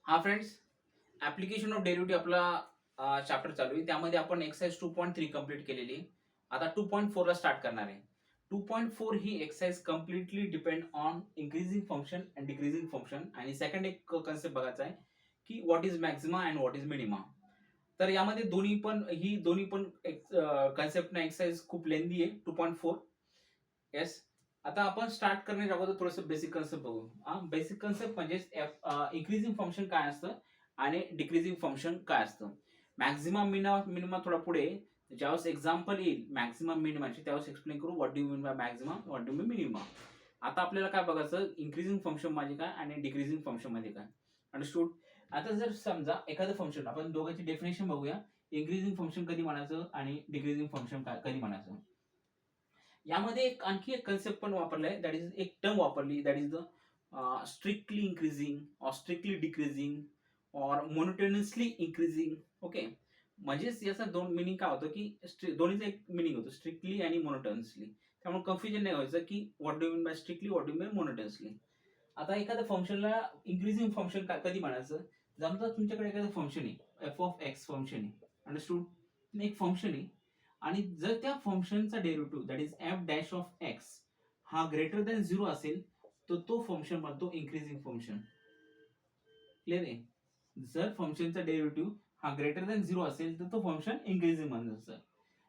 हा friends, application of derivative आपला chapter चालू आहे. त्यामध्ये आपण एक्सरसाइज 2.3 कंप्लीट केलेली आहे. आता 2.4 ला स्टार्ट करणार आहे. 2.4 ही exercise completely depend on increasing function and decreasing function. आणि सेकंड एक कन्सेप्ट बघायचा आहे की what is maxima and what is minima. तर यामध्ये दोन्ही पण कन्सेप्ट ना एक्सरसाइज खूप लेंदी आहे. 2.4 येस. आता आपण स्टार्ट करण्याच्या अगोदर थोडंसं बेसिक कन्सेप्ट बघू. बेसिक कन्सेप्ट म्हणजे इन्क्रीजिंग फंक्शन काय असतं आणि डिक्रीजिंग फंक्शन काय असतं. मॅक्झिमम मिनिमम थोडा पुढे ज्यावेळेस एक्झाम्पल येईल मॅक्झिमम मिनिममची, त्यावेळेस एक्सप्लेन करू what do you mean bye maximum, what do mean minimum. आता आपल्याला काय बघायचं, इन्क्रीजिंग फंक्शन म्हणजे काय आणि डिक्रीजिंग फंक्शन म्हणजे काय. अंडरस्टूड. आता जर समजा एखादं फंक्शन, आपण दोघांची डेफिनेशन बघूया. इन्क्रीजिंग फंक्शन कधी म्हणायचं आणि डिक्रीजिंग फंक्शन कधी म्हणायचं. यामध्ये आणखी एक कन्सेप्ट पण वापरलाय, दॅट इज एक टर्म वापरली, that is the strictly increasing और स्ट्रिक्टली डिक्रीजिंग और मोनोटोनियसली इन्क्रीजिंग. ओके. म्हणजेच याचा दोन मिनिंग काय होतं की दोन्हीचं एक मिनिंग होतं, स्ट्रिक्टली आणि मोनोटोनियसली. त्यामुळे कन्फ्युजन नाही व्हायचं की what do mean by strictly, what do mean monotonously. आता एखाद्या फंक्शनला इन्क्रीजिंग फंक्शन कधी म्हणायचं. समजा तुमच्याकडे एखादं फंक्शन आहे, एफ ऑफ एक्स फंक्शन आहे. अंडरस्टूड. एक फंक्शन आहे आणि जर त्या फंक्शनचा derivative that is F dash of X हा ग्रेटर दॅन 0 असेल तर तो फंक्शन म्हणतो इन्क्रीजिंग फंक्शन. क्लिअर आहे. जर फंक्शनचा डेरिव्हेटिव्ह हा ग्रेटर दॅन 0 असेल तर तो फंक्शन इन्क्रीजिंग म्हणायचं.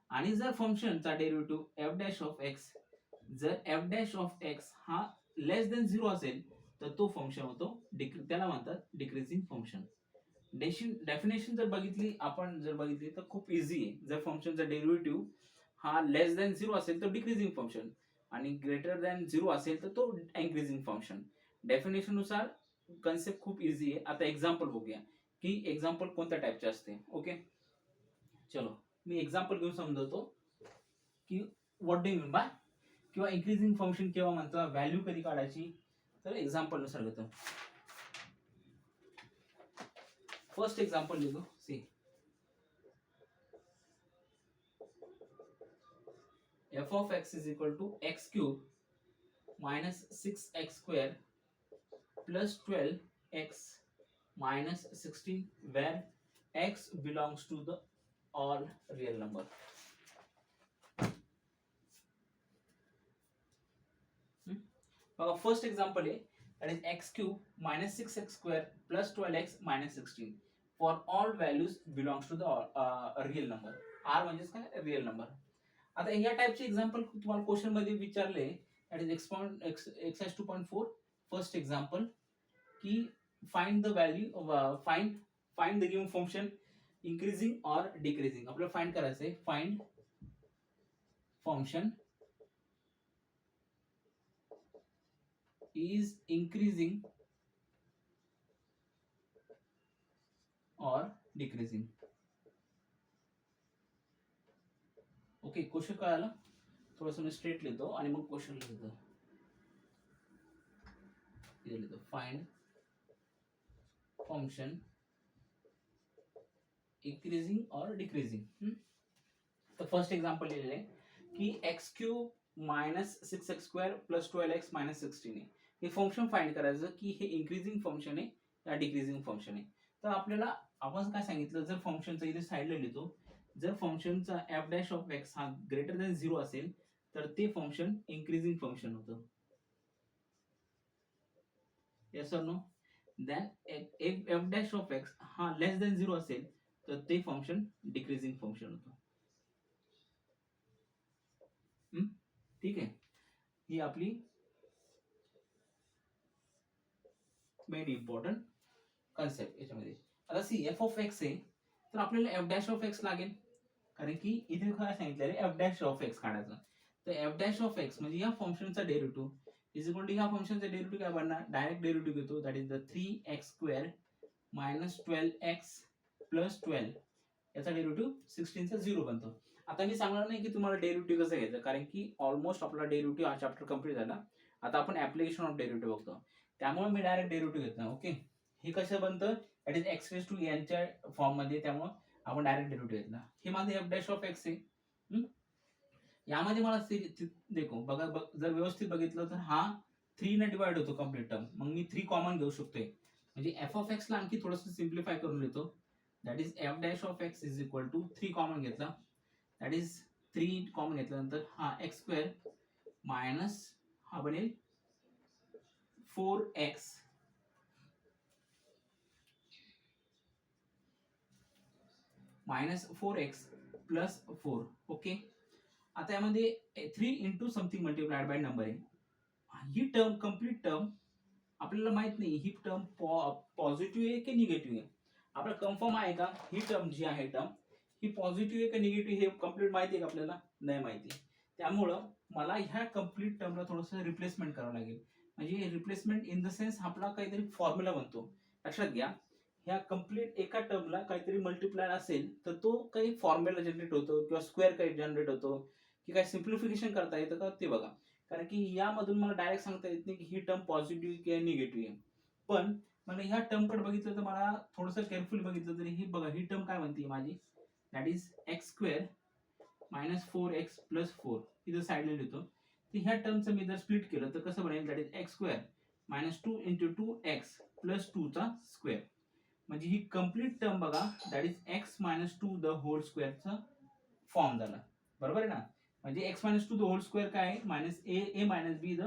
आणि जर फंक्शनचा derivative F dash of x, जर एफ डॅश ऑफ एक्स हा लेस दॅन 0 असेल तर तो फंक्शन होतो त्याला म्हणतात डिक्रीजिंग फंक्शन. डेफिनेशन जर बघितली तर खूप इझी आहे. जर फंक्शनचा डेरिव्हेटिव्ह हा लेस दॅन 0 असेल तर डिक्रीजिंग फंक्शन आणि ग्रेटर दॅन 0 असेल तर तो इन्क्रीजिंग फंक्शन. डेफिनेशन नुसार कन्सेप्ट खूप इझी आहे. आता एक्झाम्पल बघूया की एक्झाम्पल कोणत्या टाईपचे असते. ओके, चलो मी एक्झाम्पल घेऊन समजवतो की what do you mean by, किंवा इन्क्रीजिंग फंक्शन केव्हा म्हणतात, व्हॅल्यू कधी काढायची. तर एक्झाम्पल नुसार घेतो. फर्स्ट एक्झाम्पल लिहितो. See, f of x is equal to x cube minus 6x square plus 12x minus 16, where x belongs to the all real number. First example आहे, that is x cube minus 6x square plus 12x minus 16 for all values belongs to the real number. r म्हणजेच काय, real number. आता या टाइपचे example तुम्हाला question मध्ये विचारले, that is exercise 2.4. First example की find the value, find the given function increasing और डिक्रीजिंग. आपल्याला फाइंड करायचं आहे, find function is increasing or decreasing. Okay, question कळाला. थोडंसं मी स्ट्रेट लिहितो आणि मग क्वेश्चन लिहितो. फाइंड फंक्शन इंक्रीजिंग और डिक्रीजिंग. तर फर्स्ट एक्झाम्पल लिहिलेलं आहे की x cube minus 6x square plus 12x minus 16 आहे. हे फंक्शन फाइंड करायचं की हे इन्क्रीजिंग फंक्शन आहे या डिक्रीजिंग फंक्शन आहे. तर आपल्याला आपण काय सांगितलं, जर फंक्शनचा इथे साईडला लिहितो, जर फंक्शनचा एफ डॅश ऑफ एक्स हा ग्रेटर दॅन 0 असेल तर ते फंक्शन इन्क्रीजिंग फंक्शन होतं. येस और no. Then F dash of X हा लेस दॅन 0 असेल तर ते फंक्शन डिक्रीजिंग फंक्शन होतं. ठीक आहे. ही आपली मेन इम्पॉर्टंट कन्सेप्ट याच्यामध्ये. आता सी, एफ ऑफ एक्स आहे तर आपल्याला एफ डॅश ऑफ एक्स लागेल, कारण की इथे काय सांगितलं एफ डॅश ऑफ एक्स काढायचं. तर एफ डॅश ऑफ एक्स म्हणजे या फंक्शनचा डेरिव्हेटिव्ह इज इक्वल टू ह्या फंक्शनचा डेरिव्हेटिव्ह काय बनणार, डायरेक्ट डेरिव्हेटिव्ह घेतो, that is the 3x square minus 12x plus 12, याचा डेरिव्हेटिव्ह 16 चा 0 बनतो. आता मी सांगणार नाही की तुम्हाला डेरिव्हेटिव्ह कसं घ्यायचं, कारण की ऑलमोस्ट आपला डेरिव्हेटिव्ह हा चॅप्टर कंप्लीट झाला. आता आपण ऍप्लिकेशन ऑफ डेरिव्हेटिव्ह बघतो, त्यामुळे मी डायरेक्ट डेरिव्हेटिव्ह घेत नाही. ओके, हे कसं बनतं, that is x raise to एनच्या फॉर्म मध्ये, त्यामुळे आपण डायरेक्ट डेरिव्हेटिव्ह घेतला. हे माझं एफ डॅश ऑफ एक्स आहे. यामध्ये मला देखो बघा, जर व्यवस्थित बघितलं तर हा 3 ने डिवाइड होतो कम्प्लीट टर्म, मग मी 3 कॉमन घेऊ शकतोय. म्हणजे एफ ऑफ एक्स ला आणखी थोडंसं सिम्प्लिफाय करून लिहितो. That is F dash of x is equal to 3 common घेतला, दॅट इज 3 कॉमन घेतल्यानंतर हा एक्स स्क्वेअर मायनस हा बनेल 4x minus 4x plus 4. Okay, आता यामध्ये 3 into something multiplied by number आहे. ही टर्म कम्प्लीट टर्म आपल्याला माहित नाही ही टर्म पॉझिटिव्ह आहे की निगेटिव्ह आहे. आपल्याला कन्फर्म आहे का ही टर्म जी आहे टर्म ही पॉझिटिव्ह आहे का निगेटिव्ह हे कम्प्लीट माहिती आहे का आपल्याला? नाही माहिती. त्यामुळं मला ह्या कम्प्लीट टर्मला थोडंसं रिप्लेसमेंट करावं लागेल. म्हणजे रिप्लेसमेंट इन द सेन्स आपला काहीतरी फॉर्म्युला बनतो. लक्षात घ्या, ह्या कम्प्लीट एका टर्मला काहीतरी मल्टिप्लाय असेल तर तो काही फॉर्म्युला जनरेट होतो किंवा स्क्वेअर काही जनरेट होतो की काही सिम्प्लिफिकेशन करता येतं का ते बघा. कारण की यामधून मला डायरेक्ट सांगता येत नाही की ही टर्म पॉझिटिव्ह किंवा निगेटिव्ह आहे. पण मला ह्या टर्मकडे बघितलं तर मला थोडंसं केअरफुली बघितलं तरी ही बघा ही टर्म काय म्हणते माझी, that is x square minus 4x plus 4 इथं साईडला लिहितो. तर ह्या टर्मचं मी जर स्प्लिट केलं तर कसं बनेल, that is x square minus 2 into 2x plus 2 चा स्क्वेअर. म्हणजे ही कम्प्लीट टर्म बघा, that is x minus 2 the whole स्क्वेअरचा फॉर्म झाला. बरोबर आहे ना? म्हणजे x minus 2 the whole square काय आहे, minus a minus b the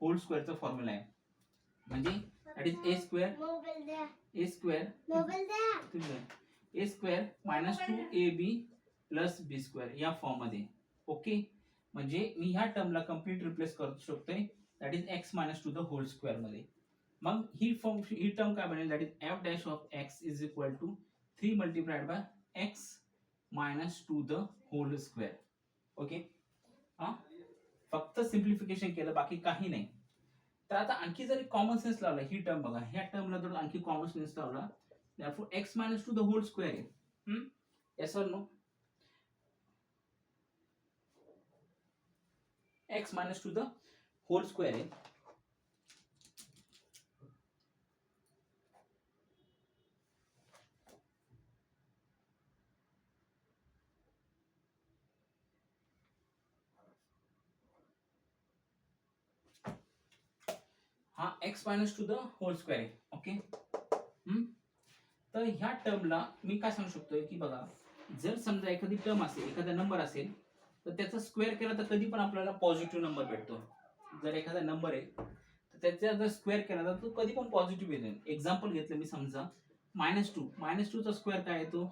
whole स्क्वेअरचा फॉर्म्युला आहे. म्हणजे that is a square minus 2ab plus b square या फॉर्म मध्ये. ओके, म्हणजे मी ह्या टर्मला कम्प्लीट रिप्लेस करू शकतोय, that is x minus 2 the whole square मध्ये. मग ही टर्म काय बनेल, that is F dash of x is equal to 3 multiplied by X minus 2 the whole square. Okay, हा फक्त सिम्प्लिफिकेशन केलं, बाकी काही नाही. तर आता आणखी जर कॉमन सेन्स लावला, ही टर्म बघा, ह्या टर्मला जर आणखी कॉमन सेन्स लावला, therefore x minus 2 the whole square आहे. yes or no? x minus 2 the whole square आहे. हा x minus 2 the whole square आहे. ओके, तर ह्या टर्मला मी काय सांगू शकतोय की बघा, जर समजा एखादी टर्म असेल, एखादा नंबर असेल, तर त्याचा स्क्वेअर केला तर कधी पण आपल्याला पॉझिटिव्ह नंबर भेटतो. जर एखादा नंबर आहे तर त्याचा जर स्क्वेअर केला तर तो कधी पण पॉझिटिव्ह येतो. एक्झाम्पल घेतलं मी, समजा मायनस टू चा स्क्वेअर काय येतो,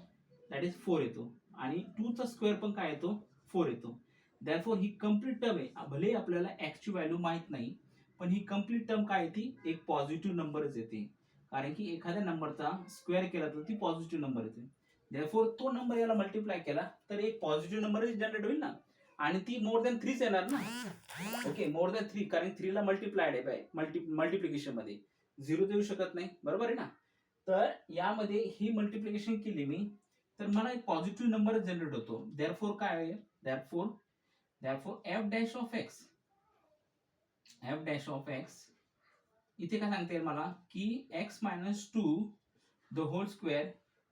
दॅट इज 4 येतो, आणि 2 चा स्क्वेअर पण काय येतो, 4 येतो. दॅरफॉर ही कम्प्लीट टर्म आहे, भले आपल्याला एक्स ची व्हॅल्यू माहित नाही, पण ही कम्प्लीट टर्म काय येते, एक पॉझिटिव्ह नंबरच येते. कारण की एखाद्या नंबरचा स्क्वेअर केला तर ती पॉझिटिव्ह नंबर येते. देअरफॉर तो नंबर याला मल्टिप्लाय केला तर एक पॉझिटिव्ह नंबर जनरेट होईल ना, आणि ती मोर दॅन 3 येणार ना. ओके, मोर दॅन 3, कारण 3 ला मल्टिप्लायड आहे बाय मल्टिप्लिकेशन मध्ये, 0 देऊ शकत नाही. बरोबर आहे ना? तर यामध्ये ही मल्टिप्लिकेशन केली मी तर मला एक पॉझिटिव्ह नंबर जनरेट होतो. देअरफॉर काय आहे, therefore F dash of X इथे काय सांगता येईल मला की x minus 2 the whole square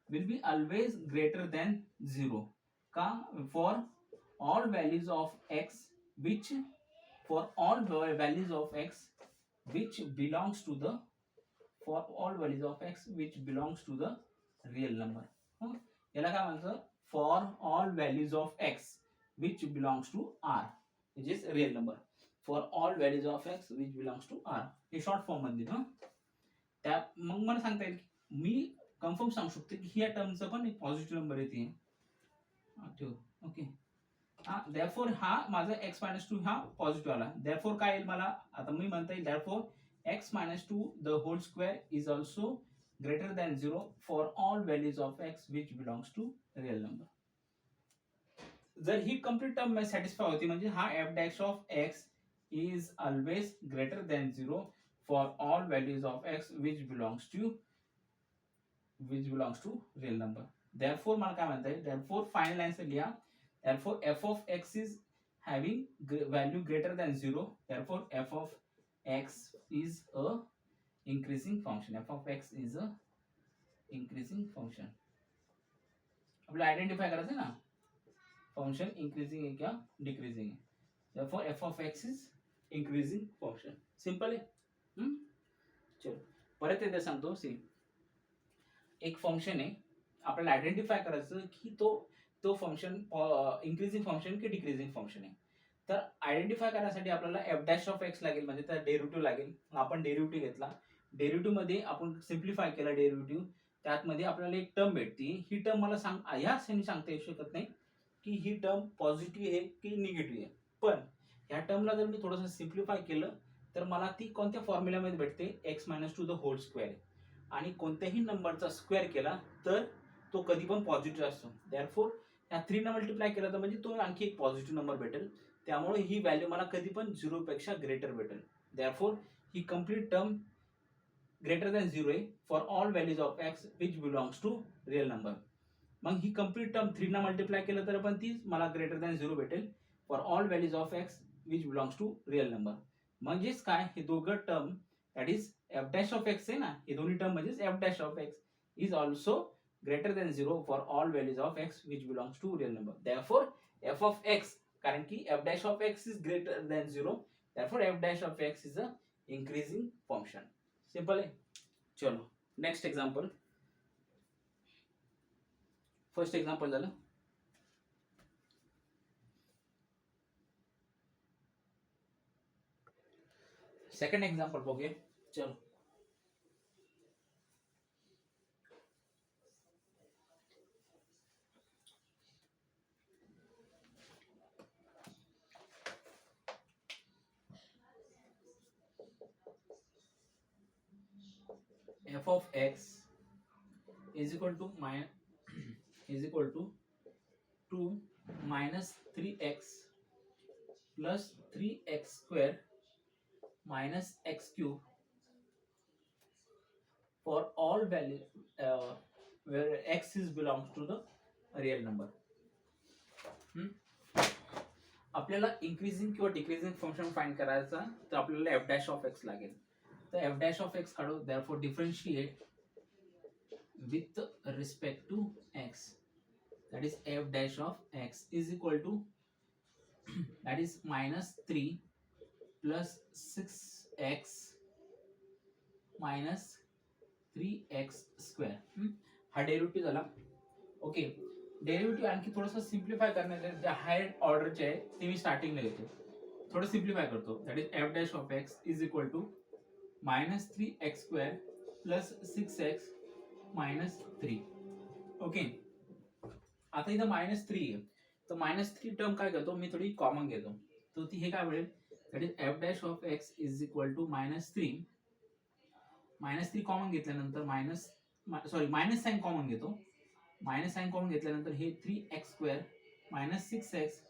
will be always greater than 0. का? For all values of x which belongs to the real number. याला काय म्हणतात, for all values of x which belongs to r which is real number. For all values of x which belongs to r हे short form मध्ये. त्या मग मला सांगता येईल, मी कन्फर्म सांगू शकतो की ह्या टर्मचा पण एक पॉझिटिव्ह नंबर येते. ओके, देअरफॉर हा माझा x मायनस 2 हा पॉझिटिव्ह आला. देअरफॉर काय येईल मला, आता मी म्हणता येईल, therefore x minus 2 the whole square is also greater than 0 for all values of x which belongs to real number. जर ही कम्प्लीट टर्म सॅटिस्फाय होती म्हणजे हा f dash of x is always greater than 0 for all values of x which belongs to real number. Therefore मला काय म्हणता येईल, therefore final answer लिहा. therefore f of x is having value greater than 0. therefore f of x is a increasing function. आपल्याला identify करायचं ना, function increasing है क्या डिक्रीजिंग है. therefore f of x is increasing function. Simple है. चलो परत एकदा सांगतो. सी एक फंक्शन आहे, आपल्याला आयडेंटिफाय करायचं की तो फंक्शन इन्क्रीजिंग फंक्शन की डिक्रीजिंग फंक्शन आहे. तर आयडेंटिफाय करण्यासाठी आपल्याला एफ डॅश ऑफ एक्स लागेल, म्हणजे त्याचा डेरिव्हेटिव्ह लागेल. आपण डेरिव्हेटिव्ह घेतला, डेरिव्हेटिव्ह मध्ये आपण सिम्प्लिफाय केला डेरिव्हेटिव्ह, त्यामध्ये आपल्याला एक टर्म भेटते. ही टर्म मला ह्या क्षणी सांगता येऊ शकत नाही की ही टर्म पॉझिटिव्ह आहे की निगेटिव्ह आहे, पण ह्या टर्मला जर मी थोडंसं सिम्प्लिफाय केलं तर मला ती कोणत्या फॉर्म्युल्यामध्ये भेटते, X minus two the whole square. आणि कोणत्याही नंबरचा स्क्वेअर केला तर तो कधी पण पॉझिटिव्ह असतो. देअरफॉर या 3 ने मल्टिप्लाय केला तर म्हणजे तो आणखी एक पॉझिटिव्ह नंबर भेटेल. त्यामुळे ही व्हॅल्यू मला कधी पण 0 पेक्षा ग्रेटर भेटेल. देअरफॉर ही कंप्लीट टर्म ग्रेटर दॅन 0 आहे for all values of X which belongs to real number. मग ही कंप्लीट टर्म 3 ने मल्टिप्लाय केलं तर पण ती मला ग्रेटर दॅन 0 भेटेल for all values of X which belongs to real number. म्हणजेच काय, हे दोघं term that is F dash of X आहे ना, हे दोन्ही टर्म म्हणजेच F dash of x is also greater than 0 for all values of X which belongs to real number. Therefore F of X, कारण की F dash of x is greater than 0, therefore F dash of x is a increasing function. Simple आहे. चलो next example. First example झालं. Second example बघूया. चलो f of x is equal to 2 minus 3x plus 3x square minus x cube for all value where x is belongs to the real number. आपल्याला increasing किंवा decreasing function find करायचा तर आपल्याला F dash of X लागेल. तर F dash of X काढू. Therefore differentiate with respect to X, that is f dash of x is equal to that is minus 3 plus 6x minus 3x square. हा derivative झाला. Okay, derivative आणखी थोडंसं simplify करण्याचे जे higher ऑर्डरचे आहे ते मी स्टार्टिंगला घेतो, थोडं सिम्प्लिफाय करतो. That is F dash of x is equal to minus 3x square plus 6x minus 3. Okay, आता इथं -3 आहे, तर -3 टर्म काय करतो मी, थोडी कॉमन घेतो. तर ती हे काय मिळेल, that is F dash of x is equal to -3. -3 common घेतल्यानंतर मायनस साइन कॉमन घेतो. मायनस साइन कॉमन घेतल्यानंतर हे 3x square minus 6x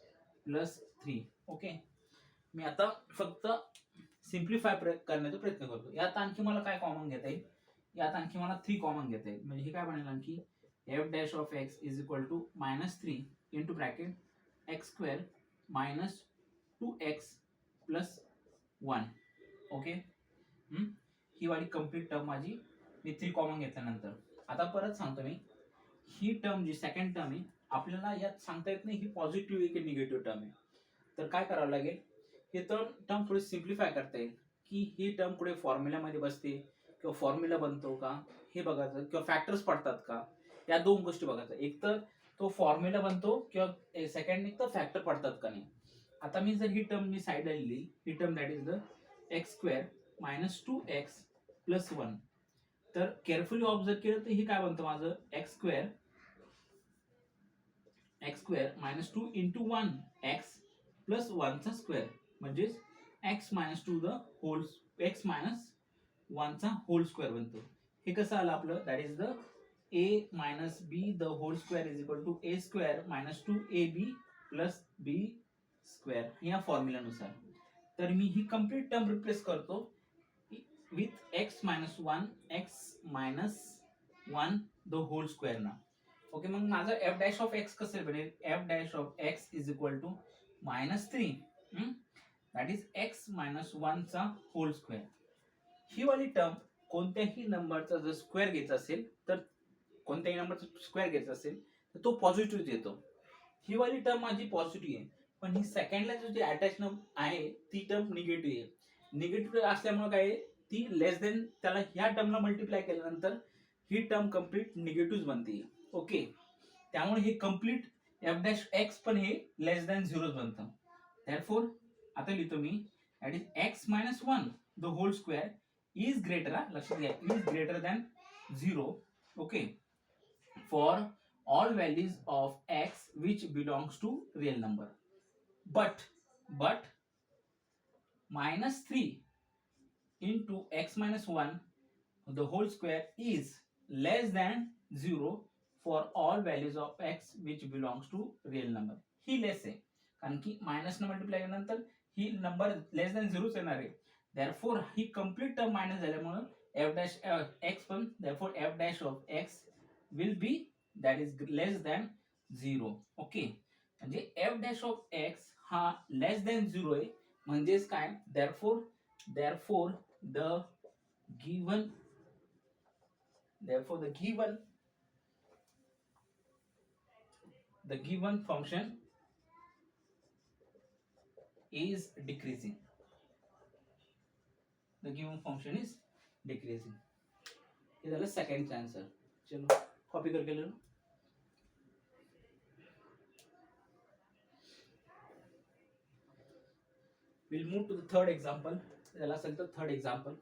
plus 3. Okay, मी आता फक्त सिम्प्लिफाय करण्याचा प्रयत्न करतो. यात आणखी मला काय कॉमन घेता येईल, यात आणखी मला 3 कॉमन घेता येईल. म्हणजे हे काय बनेल, आणखी f dash of x is equal to -3 into bracket x square minus 2x plus 1. Okay, ही वाली कंप्लीट टर्म माझी मी 3 कॉमन घेतल्यानंतर. आता परत सांगतो मी, ही टर्म जी सेकंड टर्म आहे आपल्याला यात सांगता येत नाही ही पॉझिटिव्ह आहे की निगेटिव्ह टर्म आहे. तर काय करावं लागेल, हे टर्म थोडी सिम्प्लिफाय करता येईल की ही टर्म पुढे फॉर्म्युल्यामध्ये बसते किंवा फॉर्म्युला बनतो का हे बघायचं, किंवा फॅक्टर्स पडतात का, या दोन गोष्टी बघायचं. एक तर तो फॉर्म्युला बनतो किंवा सेकंड एक तर फॅक्टर पडतात का नाही. आता मी जर ही टर्म मी साईडला लिहिली, ही term that is the x square minus 2x plus 1, तर केअरफुली ऑब्झर्व केलं तर हे काय बनतं माझं, X square minus 2 into 1 X plus 1 चा स्क्वेअर, म्हणजेच X minus 2 the whole X minus 1 चा होल स्क्वेअर बनतो. हे कसं आलं आपलं, that is the a minus b the whole square is equal to a square minus 2ab plus b square या फॉर्म्युल्यानुसार. तर मी ही कंप्लीट टर्म रिप्लेस करतो with x minus 1 x minus 1 the whole square ना. Okay, मग माझं f dash of x कसं बनेल, f dash of x is equal to -3 that is x minus 1 चा whole square. ही वाली टर्म कोणत्याही नंबरचा जर स्क्वेअर घ्यायचा असेल तर कोणत्याही नंबरचा स्क्वेअर घ्यायचा असेल तर तो पॉझिटिव्ह येतो. ही वाली टर्म माझी पॉझिटिव्ह आहे, पण ही सेकंडला जो अटॅच आहे ती टर्म निगेटिव्ह आहे. निगेटिव्ह असल्यामुळे काय ती लेस देन त्याला ह्या टर्मला मल्टिप्लाय केल्यानंतर ही टर्म कम्प्लीट निगेटिव्ह बनते. ओके, त्यामुळे हे कम्प्लीट एफ डॅश एक्स पण हे लेस दॅन झिरो बनतं. दॅरफोर आता लिहितो मी that is x minus one the whole square is greater, लक्षात घ्या, is greater than zero. Okay, for all values of x which belongs to real number, but minus 3 into x minus 1 the whole square is less than 0 for all values of x which belongs to real number. ही लेस आहे कारण की minus न multiply केल्यानंतर ही number लेस than झिरोच येणार आहे. Therefore ही complete term minus झाल्यामुळे F dash x पण, therefore F dash of x will be that is less than zero. Okay, म्हणजे एफ डॅश ऑफ एक्स हा लेस दॅन झिरो आहे, म्हणजेच काय, therefore the given function is decreasing. The given function is decreasing. ये झालं second answer. चलो copy करके ले low. We'll move to the third example. त्याला असेल तर third example.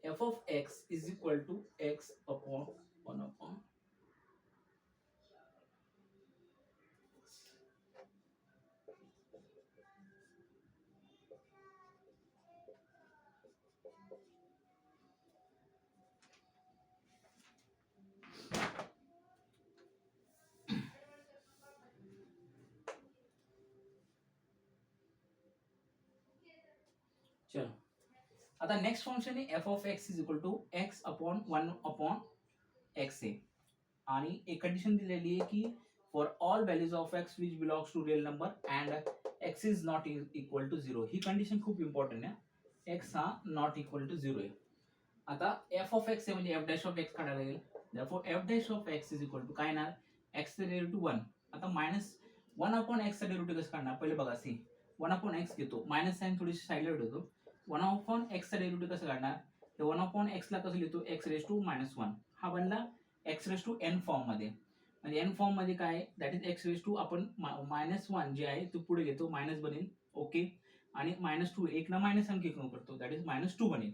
f of x is equal to x upon 1 upon चलो आता नेक्स्ट फंक्शन आहे F of x is equal to X upon 1 upon X आहे आणि एक कंडिशन दिलेली आहे की for all values of X which belongs to real number and X is not equal to zero. ही कंडिशन खूप important आहे. एक्स हा नॉट इक्वल टू झिरो आहे. आता एफ ऑफ एक्स आहे म्हणजे एफ डॅश ऑफ एक्स काढायला लागेल. Therefore F dash of x is equal to काय येणार, एक्सचं डेरिव्हेटिव्ह 1. आता मायनस 1 अपॉन एक्सचा डेरिव्हेटिव्ह कसं काढणार, पहिले बघा, सी 1 अपॉन एक्स घेतो, मायनस साइन थोडीशी साईडला ठेवतो. 1 अपॉन एक्सचा डेरिव्हेटिव्ह कसं काढणार, तर 1 अपॉन एक्सला कसं लिहितो, एक्स रेस टू मायनस 1. हा बनला X raise to N form मध्ये. म्हणजे एन फॉर्म मध्ये काय, that is X raise to आपण मायनस 1 जे आहे तो पुढे घेतो, मायनस बनेल. ओके, आणि मायनस 2 एक ना मायनस अंक घेऊन करतो, दॅट इज मायनस 2 बनेल.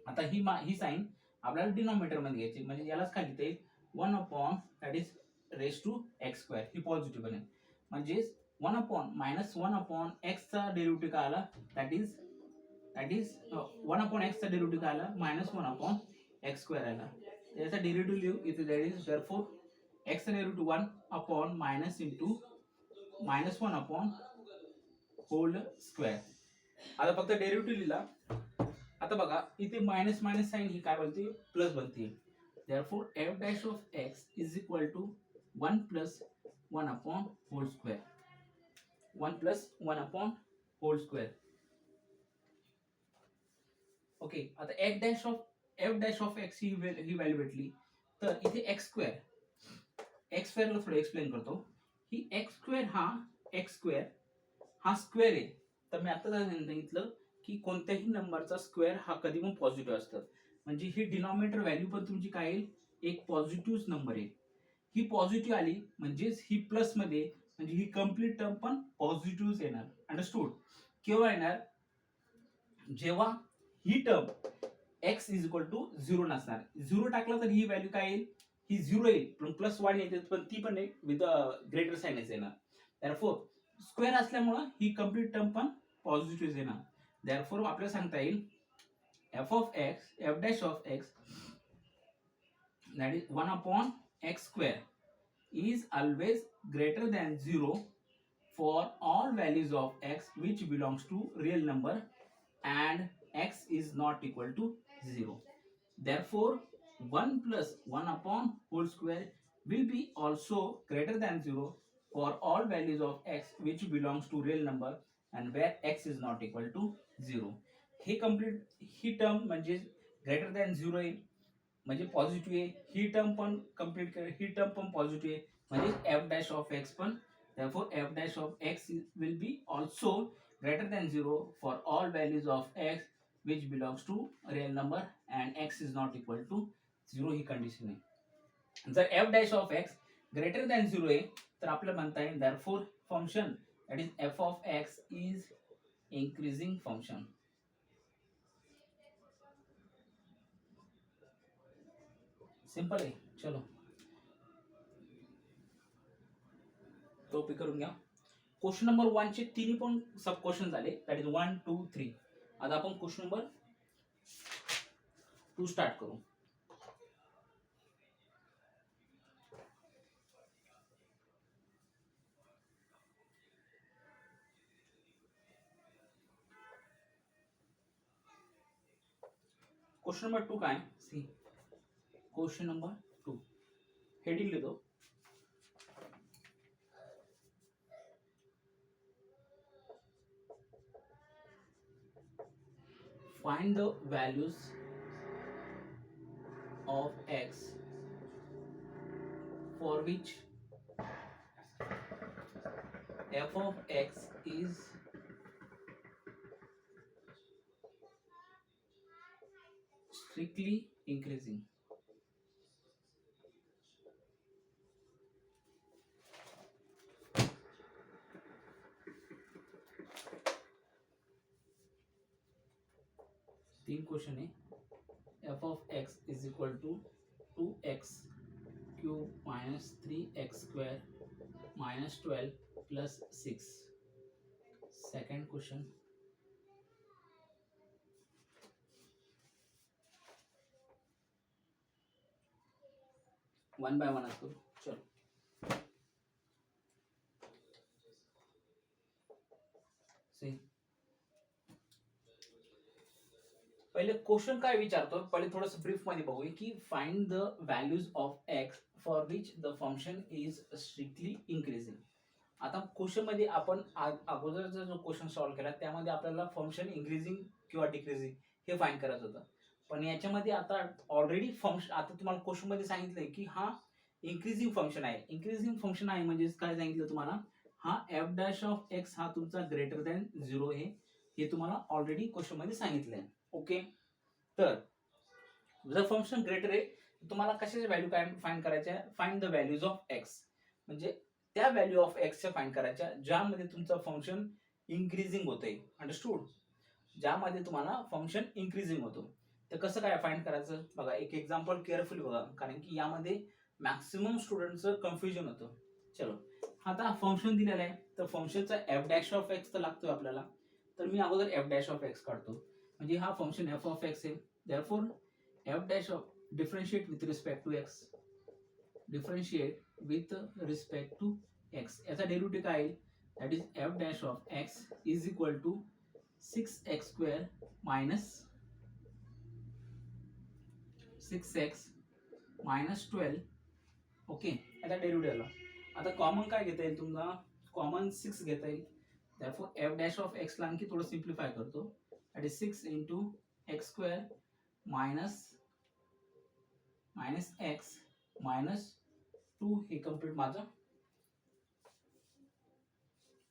आता ही साइन आपल्याला डिनॉमिनेटर मध्ये घ्यायची, म्हणजे यालाच काय लिहिता येईल, 1 upon that is raise to X square. ही पॉझिटिव्ह बनेल. म्हणजे 1 अपॉन मायनस 1 अपॉन एक्सचा डेरिव्हेटिव्ह काय आला, दॅट इज 1 अपॉन एक्सचा डेरिव्हेटिव्ह काय आला, मायनस 1 अपॉन एक्स स्क्वेअर आला. याचा डेरिव्हेटिव्ह लिहू इथे, दॅट इज देअरफॉर एक्सचा derivative 1 upon minus into minus 1 upon whole square. आता फक्त डेरिव्हेटिव्ह लिहिला. आता बघा इथे मायनस मायनस साइन ही काय बनते, प्लस बनते. Therefore F dash of x is equal to 1 plus 1 upon whole square. 1 plus 1 upon whole square. Okay, आता एफ डॅश ऑफ एक्स ही व्हॅल्यू भेटली. तर इथे एक्स स्क्वेअरला थोडं एक्सप्लेन करतो. ही एक्स स्क्वेअर हा स्क्वेअर आहे. तर मी आता सांगितलं की कोणत्याही नंबरचा स्क्वेअर हा कधी पण पॉझिटिव्ह असतं. म्हणजे ही डिनॉमिनेटर व्हॅल्यू पण तुमची काय येईल, एक पॉझिटिव्ह नंबर आहे. ही पॉझिटिव्ह आली म्हणजेच ही प्लस मध्ये, म्हणजे ही कंप्लीट टर्म पण पॉझिटिव्ह येणार. अंडरस्टूड. केव्हा येणार, जेव्हा ही term x is equal to 0 नसणार. 0 टाकला तर ही व्हॅल्यू काय येईल, ही 0 येईल, पण प्लस 1 येते, पण ती पण एक विथ ग्रेटर साइनच येणार. देअरफॉर स्क्वेअर असल्यामुळे ही कंप्लीट टर्म पण पॉझिटिव्ह येणार. देअरफॉर आपल्याला सांगता येईल F dash of X that is 1 upon X square is always greater than 0 for all values of X which belongs to real number and x is not equal to 0. Therefore 1 plus 1 upon whole square will be also greater than 0 for all values of x which belongs to real number and where x is not equal to 0. हे complete ही term म्हणजे greater than 0 आहे म्हणजे positive आहे, ही term पण complete कर, ही term पण positive आहे म्हणजे एफ डॅश ऑफ एक्स पण, therefore f dash of x will be also greater than 0 for all values of x which belongs to real number and x is not equal to 0 he condition आहे. जर f dash of x greater than 0 आहे तर आपल्याला म्हणता येईल therefore function that is f of x is increasing function. Simple आहे. चलो copy करून घ्या. क्वेश्चन नंबर 1 चे तिन्ही पण सब क्वेश्चन झाले, दॅट इज 1 2 3. आता आपण क्वेश्चन नंबर 2 स्टार्ट करू. क्वेश्चन नंबर 2 काय सी, क्वेश्चन नंबर 2 हेडिंग लिहितो. Find the values of x for which f of x is strictly increasing. तीन क्वेश्चन है. f of x is equal to 2x cube minus 3x square minus 12 plus 6. Second question. One by one करो. चलो C, पहिले question काय विचारतो, पहिले थोडंसं brief मध्ये बघूया की find the values of x for which the function is strictly increasing. आता क्वेश्चन मध्ये आपण अगोदरचा जो क्वेश्चन सॉल्व्ह केला त्यामध्ये आपल्याला फंक्शन इन्क्रीजिंग किंवा डिक्रीजिंग हे फाइंड करायचं होतं. पण याच्यामध्ये आता ऑलरेडी फंक्शन, आता तुम्हाला क्वेश्चन मध्ये सांगितलंय की हा इन्क्रीजिंग फंक्शन आहे. इन्क्रीजिंग फंक्शन आहे म्हणजे काय सांगितलं तुम्हाला, हा एफ डॅश ऑफ एक्स हा तुमचा ग्रेटर दॅन 0 आहे, हे तुम्हाला ऑलरेडी क्वेश्चन मध्ये सांगितलंय. ओके, तर जर फंक्शन ग्रेटर आहे तुम्हाला कशाची व्हॅल्यू काय फाइंड करायच्या, find the values of x, म्हणजे त्या व्हॅल्यू ऑफ एक्सच्या फाइंड करायच्या ज्यामध्ये तुमचं फंक्शन इन्क्रीजिंग होतंय. अंडरस्टूड, ज्यामध्ये तुम्हाला फंक्शन इन्क्रीजिंग होतो. तर कसं काय फाइंड करायचं बघा, एक एक्झाम्पल केअरफुली बघा, कारण की यामध्ये मॅक्सिमम स्टुडंटचं कन्फ्युजन होतं. चलो, आता फंक्शन दिलेलं आहे तर फंक्शनचा एफ डॅश ऑफ एक्स तर लागतोय आपल्याला, तर मी अगोदर एफ डॅश ऑफ एक्स काढतो. म्हणजे हा फंक्शन एफ ऑफ एक्स आहे, therefore F dash of differentiate with respect to X, differentiate with respect to X, याचा डेरिव्हेटिव्ह काय आहे, that is F dash of x is equal to 6x square minus 6x minus 12. Okay, याचा derivative आला. आता common काय घेता येईल तुम्हाला, कॉमन 6 घेता येईल. therefore f dash of x ला आणखी थोडं सिम्प्लिफाय करतो, that is 6 into x square minus x minus 2, हे कम्प्लीट माझं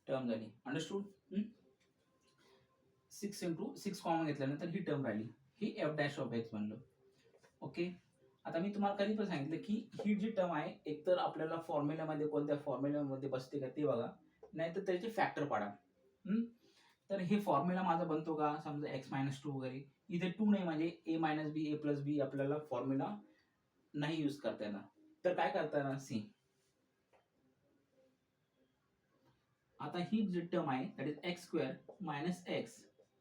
टर्म झाली. अंडरस्टूड, 6 into 6 कॉमन घेतल्यानंतर ही टर्म राहिली, ही f dash of x बनलं. ओके, आता मी तुम्हाला कधी पण सांगितलं की ही जी टर्म आहे एकतर आपल्याला फॉर्म्युल्यामध्ये कोणत्या फॉर्म्युल्यामध्ये बसते का ते बघा, नाहीतर त्याचे फॅक्टर पाडा. तर हे फॉर्म्युला माझा बनतो का, समजा x मायनस 2 वगैरे, इथे 2 नाही म्हणजे a minus b a plus b आपल्याला फॉर्म्युला नाही यूज करता येणार. तर काय करता येणार, सी, आता ही जी टर्म आहे that is x square minus x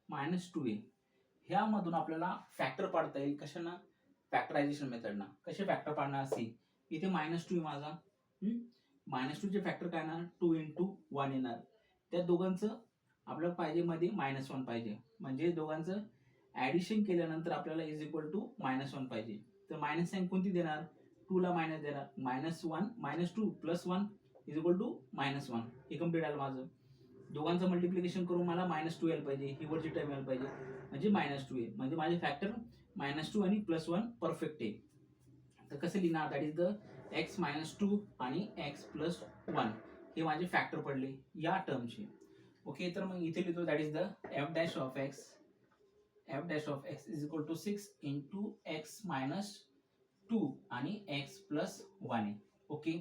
minus 2a, ह्यामधून आपल्याला फॅक्टर पाडता येईल. कशाना, फॅक्टरायझेशन मेथडना. कसे फॅक्टर पाडणार, सी, इथे मायनस 2 माझा, मायनस 2 चे फॅक्टर काय येणार, 2 into 1 येणार. त्या दोघांचं आपल्याला पाहिजे मध्ये -1 पाहिजे, म्हणजे दोघांचं ऍडिशन केल्यानंतर आपल्याला इज इक्वल टू -1 पाहिजे. तर मायनस साइन कोणती देणार, 2 ला मायनस देणार, -1 -2 + 1 इज इक्वल टू -1, हे कम्प्लीट आलं माझं. दोघांचं मल्टिप्लिकेशन करून मला -2 यायला पाहिजे, ही वरची टर्म यायला पाहिजे, म्हणजे -2 आहे. म्हणजे माझे फॅक्टर -2 आणि +1 परफेक्ट आहे. तर कसं लिहिणार, दॅट इज द x -2 आणि x+1 हे माझे फॅक्टर पडले या टर्मचे. ओके, तर मग इथे लिहितो that is the f' is equal to 6 into x -2 आणि x+1. ओके,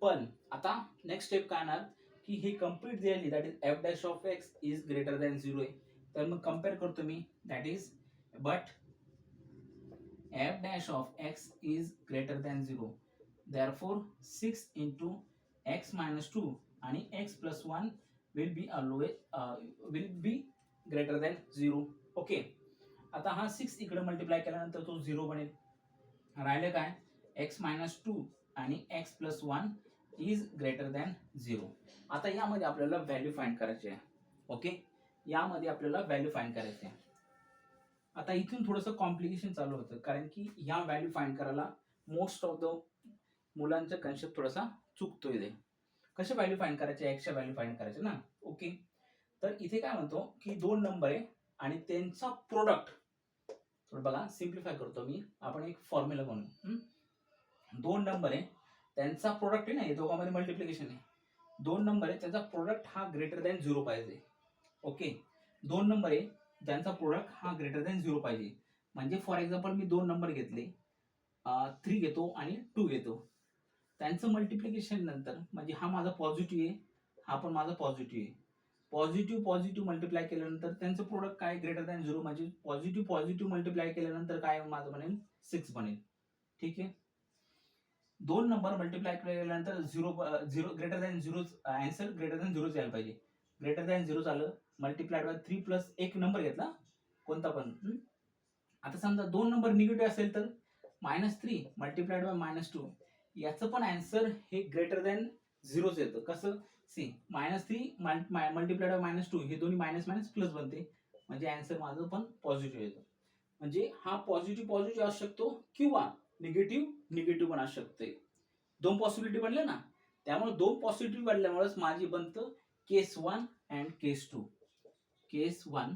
पण आता नेक्स्ट स्टेप काय येणार की हे कम्प्लीट झाली, that is f' is greater than 0 आहे. तर मग कम्पेअर करतो मी, that is but f' is greater than 0. Therefore 6 into x minus 2 आणि x+1 will be greater than 0. Okay, आता हा 6 इकडे मल्टिप्लाय केल्यानंतर तो 0 बनेल. राहिलं काय, x -2 आणि x+1 इज ग्रेटर दॅन 0. आता यामध्ये आपल्याला व्हॅल्यू फाइंड करायची आहे. ओके, यामध्ये आपल्याला व्हॅल्यू फाइंड करायची आहे. आता इथून थोडंसं कॉम्प्लिकेशन चालू होतं, कारण की ह्या व्हॅल्यू फाइंड करायला मोस्ट ऑफ द मुलांचा कन्सेप्ट थोडासा चुकतोय. इथे कसे व्हॅल्यू फाइंड करायचे, एक्सच्या व्हॅल्यू फाइंड करायचे ना. ओके, तर इथे काय म्हणतो की 2 नंबर आहे आणि त्यांचा प्रोडक्ट, थोडं बघा सिम्प्लिफाय करतो मी, आपण एक फॉर्म्युला बनवू. 2 नंबर आहे, त्यांचा प्रोडक्ट आहे ना, हे दोघांमध्ये मल्टिप्लिकेशन आहे. 2 नंबर आहे, त्याचा प्रोडक्ट हा ग्रेटर दॅन 0 पाहिजे. ओके, 2 नंबर आहे ज्यांचा प्रोडक्ट हा ग्रेटर दॅन 0 पाहिजे. म्हणजे फॉर एक्झाम्पल मी 2 नंबर घेतले, 3 घेतो आणि 2 घेतो. त्यांचं मल्टिप्लिकेशन नंतर, म्हणजे हा माझा पॉझिटिव्ह आहे, हा पण माझा पॉझिटिव्ह आहे. पॉझिटिव्ह मल्टिप्लाय केल्यानंतर त्यांचं प्रोडक्ट काय, ग्रेटर दॅन 0, म्हणजे पॉझिटिव्ह मल्टिप्लाय केल्यानंतर काय माझं बनेल, 6 बनेल. ठीक आहे, 2 नंबर मल्टिप्लाय केल्यानंतर 0 greater than 0, answer greater than 0 यायला पाहिजे. ग्रेटर दॅन 0 झालं, मल्टिप्लाइड बाय 3 प्लस एक नंबर घेतला कोणता पण. आता समजा 2 नंबर निगेटिव्ह असेल तर -3 मल्टिप्लाइड बाय -2, याचं पण आन्सर हे ग्रेटर दॅन 0 येतं. कसं, सी -3 मल्टिप्लाइड बाय -2 हे दोन्ही मायनस मायनस प्लस बनते, म्हणजे आन्सर माझं पण पॉझिटिव्ह येतं. म्हणजे हा पॉझिटिव्ह असू शकतो किंवा निगेटिव्ह पण असू शकते. 2 पॉसिबिलिटी बनले ना, त्यामुळे 2 पॉसिबिलिटी बनल्यामुळेच माझी बनतं केस 1 अँड केस 2. केस 1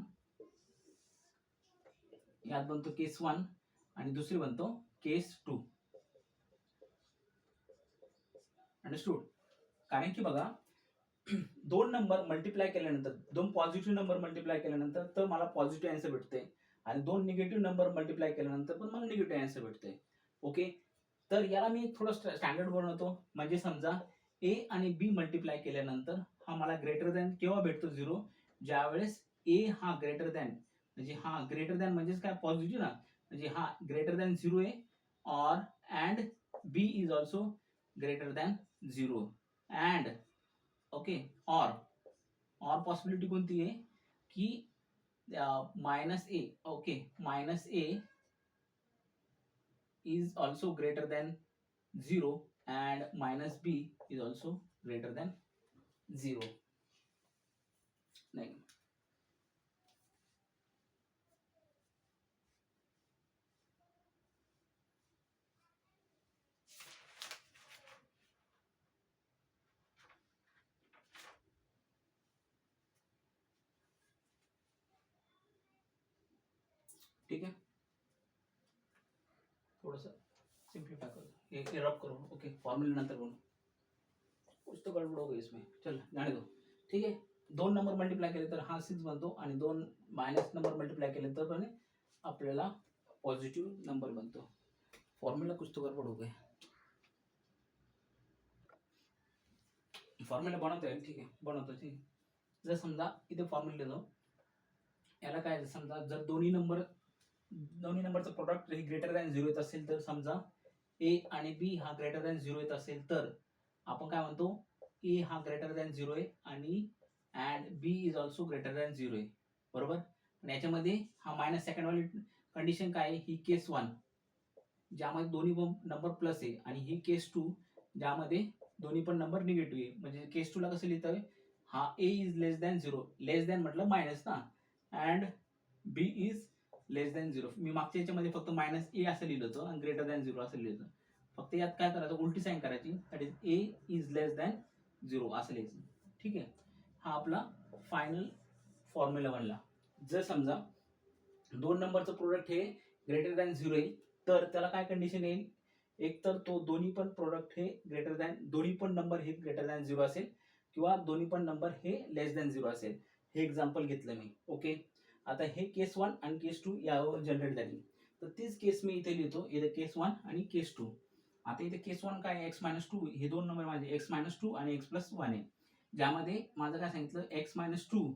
यात बनतो केस 1 आणि दुसरी बनतो केस 2. अंडरस्टूड? कारण की बघा, 2 नंबर मल्टिप्लाय केल्यानंतर, 2 पॉझिटिव्ह नंबर मल्टिप्लाय केल्यानंतर तर मला पॉझिटिव्ह आन्सर भेटते, आणि 2 निगेटिव्ह नंबर मल्टिप्लाय केल्यानंतर पण मला निगेटिव्ह आन्सर भेटते. ओके, तर याला मी थोडं स्टँडर्ड बनवतो. म्हणजे समजा ए आणि बी मल्टिप्लाय केल्यानंतर हा मला ग्रेटर दॅन केव्हा भेटतो, 0, ज्यावेळेस ए हा ग्रेटर दॅन, म्हणजे हा ग्रेटर दॅन म्हणजेच काय, पॉझिटिव्ह ना, म्हणजे हा ग्रेटर दॅन 0 आहे, or and B is also greater than 0 and, okay, or possibility कोणती आहे की -a, okay, -a is also greater than 0 and -b is also greater than 0. नाही, ठीक है, थोड़ा सा सिंप्लीफाई करो, ये रब करो. ओके, फॉर्मूले नंतर बोलो, कुछ तो गड़बड़ हो गई इसमें, चल जाने दो. ठीक है, 2 नंबर मल्टिप्लाय केले तर हा 6 बनतो, आणि 2 मायनस नंबर मल्टिप्लाय केले तर पण आपल्याला पॉझिटिव्ह नंबर बनतो. फॉर्म्युला कुछ तो गड़बड़ हो गया. फॉर्म्युला बनवता येईल, ठीक आहे, बनवतो. ठीक आहे, जर समजा इथे फॉर्म्युला लिहितो, याला काय, समजा जर दोन्ही नंबरचं प्रोडक्ट हे ग्रेटर दॅन 0 येत असेल, तर समजा ए आणि बी हा ग्रेटर दॅन 0 येत असेल, तर आपण काय म्हणतो, ए हा ग्रेटर दॅन 0 आहे आणि and B is also greater than 0 आहे, बरोबर. आणि याच्यामध्ये हा मायनस सेकंड वाली कंडिशन काय आहे, ही केस 1 ज्यामध्ये दोन्ही नंबर प्लस आहे, आणि ही केस 2 ज्यामध्ये दोन्ही पण नंबर निगेटिव्ह आहे. म्हणजे केस 2 ला कसं लिहितोय, हा a is less than 0, less than म्हटलं मायनस ना, and B is less than 0. मी मागच्या याच्यामध्ये फक्त -a असं लिहिलं होतं आणि ग्रेटर दॅन 0 असं लिहिलं होतं. फक्त यात काय करायचं, उलटी साईन करायची, that is A is less than 0 असं लिहायचं. ठीक आहे, हा आपला फायनल फॉर्म्युला बनला. जर समजा 2 नंबरचं प्रोडक्ट हे ग्रेटर दॅन 0 येईल तर त्याला काय कंडिशन येईल, एक तर तो दोन्ही पण प्रोडक्ट हे ग्रेटर दॅन, दोन्ही पण नंबर हे ग्रेटर दॅन 0 असेल किंवा दोन्ही पण नंबर हे लेस दॅन 0 असेल. हे एक्झाम्पल घेतलं मी. ओके, आता हे केस 1 आणि केस 2 यावर जनरेट झाली. तर तीच केस मी इथे लिहितो, इथे केस 1 आणि केस 2. आता इथे केस 1 काय, x मायनस 2, हे दोन नंबर माझे x मायनस 2 आणि x प्लस 1 आहे. ज्यामध्ये माझं काय सांगितलं, x minus 2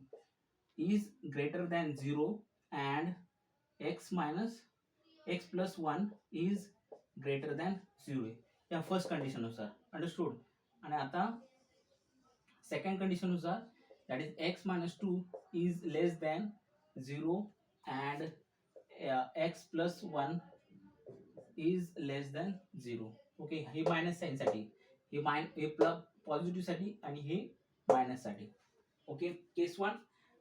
is greater than 0 and x plus 1 is greater than 0 या फर्स्ट कंडिशन नुसार. अंडरस्टूड. आणि आता सेकंड कंडिशन नुसार, that is x minus 2 is less than 0 and x plus 1 is less than 0. Okay, हे मायनस साईन साठी, हे positive साठी आणि हे मायनस साठी. ओके, केस 1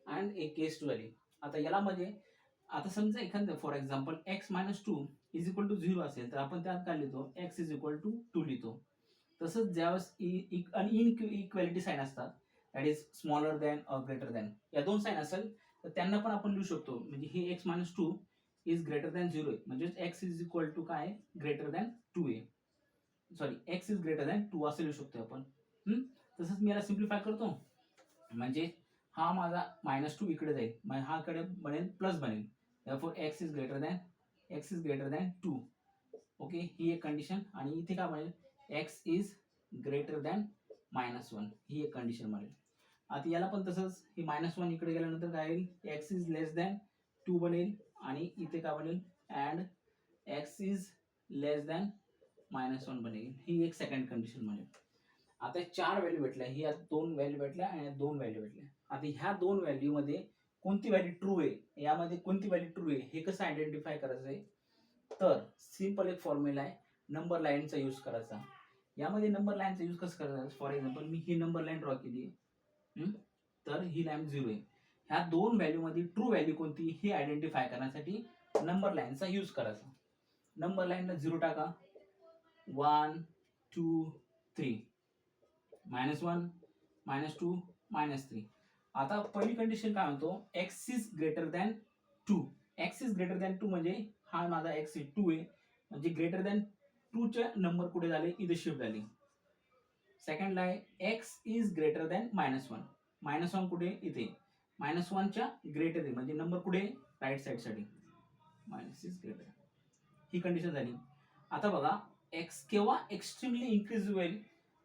आणि केस 2 आली. आता याला मध्ये आता समजा एखादं for example x minus 2 is equal to 0 असेल तर आपण त्यात काय लिहितो, x इज इक्वल टू 2 लिहितो. तसंच ज्यावेळेस इनइक्वॅलिटी साईन असतात, दॅट इज स्मॉलर दॅन और ग्रेटर दॅन, या दोन साईन असेल तर त्यांना पण आपण लिहू शकतो. म्हणजे हे x minus 2 is greater than 0 आहे, म्हणजे x इज इक्वल टू काय, ग्रेटर दॅन 2 आहे. Sorry, x is greater than 2 असं लिहू शकतो आपण. तसंच मी याला सिम्प्लिफाय करतो, म्हणजे हा माझा मायनस 2 इकडे जाईल, म्हणजे हा कडे बनेल प्लस बनेल. therefore x is greater than 2. Okay, ही एक कंडिशन. आणि इथे काय बनेल, x is greater than minus 1, ही एक कंडिशन बनेल. आता याला पण तसंच, ही मायनस 1 इकडे गेल्यानंतर काय येईल, x इज लेस दॅन 2 बनेल. आणि इथे काय बनेल, and x is less than minus 1 बनेल. ही एक सेकंड कंडिशन बनेल. आता 4 व्हॅल्यू भेटल्या, ही 2 व्हॅल्यू भेटल्या आणि 2 व्हॅल्यू भेटल्या. आता ह्या 2 व्हॅल्यू मध्ये कोणती व्हॅल्यू ट्रू आहे, यामध्ये कोणती व्हॅल्यू ट्रू आहे हे कसं आयडेंटिफाय करायचं आहे, तर सिंपल एक फॉर्म्युला आहे, नंबर लाईनचा यूज करायचा. यामध्ये नंबर लाईनचा यूज कसं करायचा, for example me he number line draw केली, तर ही लाईन 0 आहे. ह्या दोन व्हॅल्यू मध्ये ट्रू व्हॅल्यू कोणती हे आयडेंटिफाय करण्यासाठी नंबर लाईनचा यूज करायचा. नंबर लाईनला 0 टाका, 1 2 3, -1 -2 -3. आता पहिली कंडिशन काय म्हणतो, x is greater than 2. x is greater than 2 म्हणजे हा माझा x 2 आहे, म्हणजे ग्रेटर दॅन 2 चे नंबर कुठे झाले, इथे शिफ्ट झाले. सेकंडला आहे x इज ग्रेटर दॅन -1. -1 कुठे, इथे. -1 च्या ग्रेटर आहे, म्हणजे नंबर कुठे, राईट साइड साठी. Minus is greater, he condition झाली. आता बघा, x केव्हा एक्स्ट्रीमली इन्क्रीज होईल,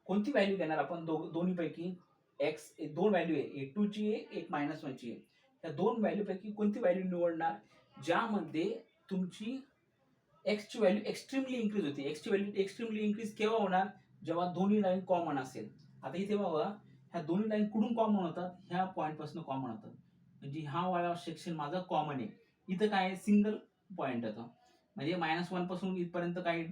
कोणती व्हॅल्यू घेणार आपण, दोन्ही पैकी x दोन व्हॅल्यू आहे, एक 2 ची आहे, एक -1 ची आहे. त्या दोन व्हॅल्यू पैकी कोणती व्हॅल्यू निवडणार, ज्यामध्ये तुमची x ची व्हॅल्यू एक्स्ट्रीमली इन्क्रीज होते. x ची व्हॅल्यू एक्स्ट्रीमली इन्क्रीज केव्हा होणार, जेव्हा दोन्ही लाईन कॉमन असेल. आता इथे बघा, ह्या दोन्ही लाईन कुठून कॉमन होतात, ह्या पॉईंट पासून कॉमन होतात, म्हणजे हा वाला सेक्शन माझा कॉमन आहे. इथं काय सिंगल पॉईंट होता, म्हणजे -1 पासून इथपर्यंत काही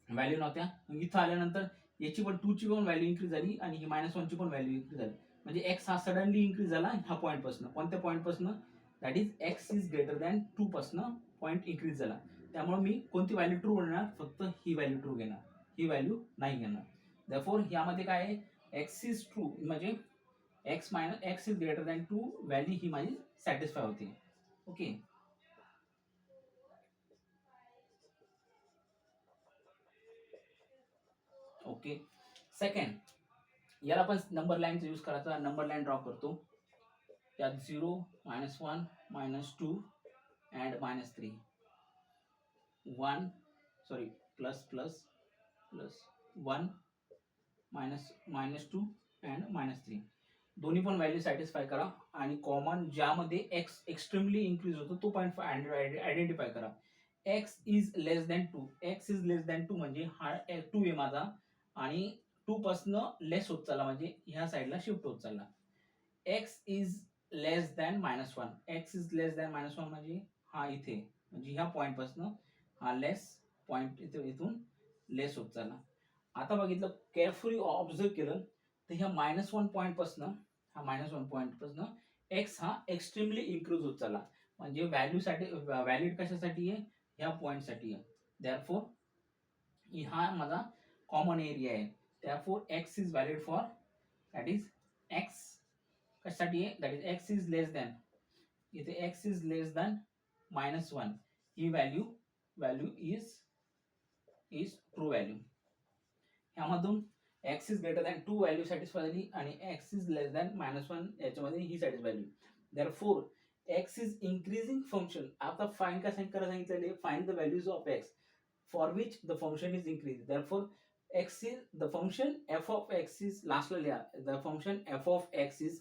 व्हॅल्यू नव्हत्या. इथं आल्यानंतर याची पण 2 ची पण व्हॅल्यू इन्क्रीज झाली आणि ही -1 ची पण व्हॅल्यू इन्क्रीज झाली, म्हणजे x हा सडनली इन्क्रीज झाला ह्या पॉईंट पासून. कोणत्या पॉईंट पासून, that is x is greater than 2 पासून पॉईंट इन्क्रीज झाला. त्यामुळे मी कोणती व्हॅल्यू ट्रू घेणार, फक्त ही व्हॅल्यू ट्रू घेणार, ही व्हॅल्यू नाही घेणार. देअरफॉर यामध्ये काय आहे, x इज ट्रू, म्हणजे x is greater than 2 value ही माझी सॅटिस्फाय होते. Okay, okay. सेकंड, याला पण नंबर लाईनचा यूज करायचा. नंबर लाईन ड्रॉ करतो, त्यात 0 -1 -2 and -3, 1 sorry plus plus plus 1 -2 and -3. दोन्ही पण व्हॅल्यू सॅटिस्फाय करा आणि कॉमन ज्यामध्ये x एक्स्ट्रीमली इन्क्रीज होतो तो पॉईंट आयडेंटिफाय करा. x is less than 2, x is less than 2 म्हणजे हा 2 आहे माझा आणि 2 पासून लेस होत चालला, म्हणजे ह्या साईडला शिफ्ट होत चालला. x is less than -1, x is less than -1 म्हणजे हा इथे, म्हणजे ह्या पॉईंट पासून हा लेस पॉईंट इथून लेस होत चालला. आता बघितलं, केअरफुली ऑब्झर्व केलं तर ह्या -1 पॉईंट पासून, हा -1 पॉईंट पासून x हा एक्स्ट्रीमली इन्क्रीज होत चालला, म्हणजे व्हॅल्यू साठी, व्हॅलिड कशासाठी आहे, ह्या पॉईंट साठी आहे. देअरफॉर हा माझा कॉमन एरिया आहे. Therefore x is valid for, that is x कशासाठी आहे, that is x is less than, इथे एक्स इज लेस दॅन -1 ही व्हॅल्यू इज ट्रू व्हॅल्यू. ह्यामधून x is greater than 2 value satisfy झाली आणि एक्स इज लेस दॅन -1 याच्यामध्ये ही satisfy झाली. Therefore x is increasing function. आता फाइंड काय करायला सांगितलेले, find the values of x for which the function is increase. Therefore x is the function f of x is lastला लिहा, the function f of x is